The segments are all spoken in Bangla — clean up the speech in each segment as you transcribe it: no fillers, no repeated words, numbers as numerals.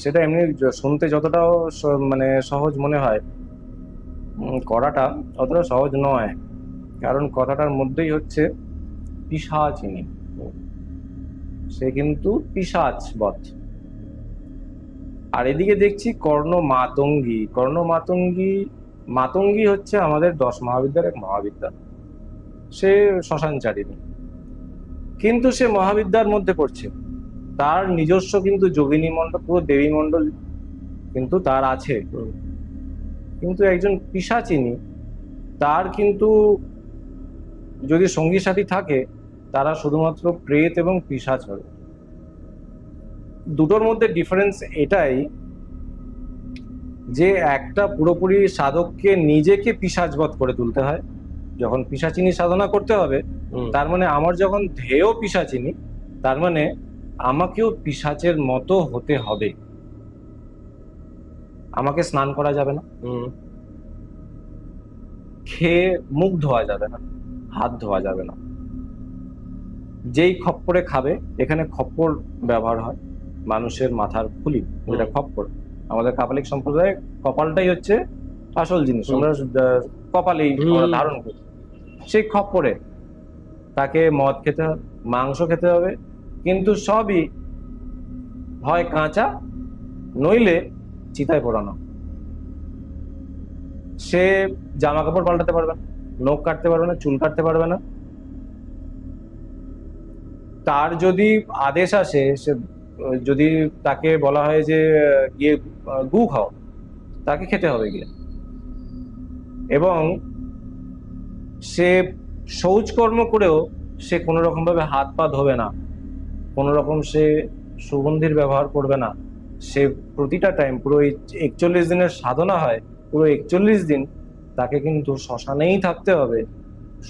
সেটা এমনি শুনতে যতটাও মানে সহজ মনে হয়, করাটা অতটা সহজ নয়। কারণ কথাটার মধ্যেই হচ্ছে পিশাচিনী। সে কিন্তু পিশাচ বধ। আর এদিকে দেখছি কর্ণ মাতঙ্গী। কর্ণ মাতঙ্গী, মাতঙ্গী হচ্ছে আমাদের 10 মহাবিদ্যার এক মহাবিদ্যা। সে শ্মশানচারিণী, কিন্তু সে মহাবিদ্যার মধ্যে পড়ছে। তার নিজস্ব কিন্তু যোগিনী মণ্ডল, পুরো দেবী মণ্ডল কিন্তু তার আছে। কিন্তু একজন পিশাচিনী, তার কিন্তু যদি সঙ্গী সাথী থাকে, তারা শুধুমাত্র প্রেত এবং পিশাচ হবে। দুটোর মধ্যে ডিফারেন্স এটাই যে একটা পুরোপুরি সাধককে নিজেকে পিশাচবধ করে তুলতে হয়। যখন পিশাচিনী সাধনা করতে হবে, তার মানে আমার যখন ধ্যেয় পিশাচিনী, তার মানে আমাকেও পিশাচের মতো হতে হবে। আমাকে স্নান করা যাবে না, খেয়ে মুখ ধোয়া যাবে না, হাত ধোয়া যাবে না। যেই খপ্পরে খাবে, এখানে খপ্পর ব্যবহার হয় মানুষের মাথার খুলি, যেটা খপ্পর। আমাদের কাপালিক সম্প্রদায়ে কপালটাই হচ্ছে আসল জিনিস। আমরা কপালেই আমরা ধারণ করি। সেই খপ্পরে তাকে মদ খেতে হবে, মাংস খেতে হবে, কিন্তু সবই হয় কাঁচা, নইলে চিতায় পোড়ানো। সে জামা কাপড় পাল্টাতে পারবে না, নখ কাটতে পারবে না, চুল কাটতে পারবে না। তার যদি আদেশ আসে, সে যদি তাকে বলা হয় যে গিয়ে গু খাও, তাকে খেতে হবে গিয়ে। এবং সে শৌচকর্ম করেও সে কোনো রকম ভাবে হাত পা ধোবে না, কোনো রকম সে সুগন্ধির ব্যবহার করবে না। সে প্রতিটা টাইম, পুরো 41 দিনের সাধনা হয়, পুরো 41 দিন তাকে কিন্তু শ্মশানেই থাকতে হবে।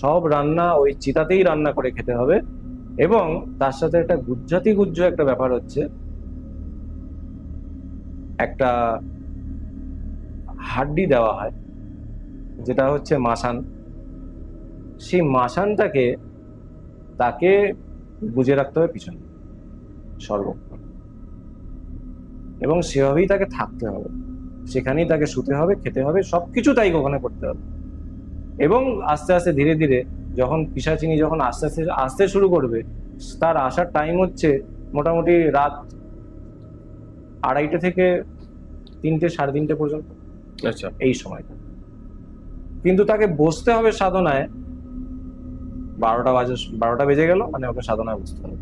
সব রান্না ওই চিতাতেই রান্না করে খেতে হবে। এবং তার সাথে একটা গুজ্জাতি গুজ্জ একটা ব্যাপার হচ্ছে, একটা হাড্ডি দেওয়া হয়, যেটা হচ্ছে মাসান। সেই মাসানটাকে তাকে গুজে রাখতে হবে পিছনে সর্বক্ষণ, এবং সেভাবেই তাকে থাকতে হবে, সেখানেই তাকে শুতে হবে, খেতে হবে, সবকিছু তাই ওখানে করতে হবে। এবং আস্তে আস্তে ধীরে ধীরে যখন পিশাচিনী যখন আস্তে আস্তে আসতে শুরু করবে, তার আসার টাইম হচ্ছে মোটামুটি রাত 2:30 থেকে 3টে, 3:30 পর্যন্ত। আচ্ছা, এই সময়টা কিন্তু তাকে বসতে হবে সাধনায়। 12টা বেজে গেল, মানে ওকে সাধনায় বসতে হবে।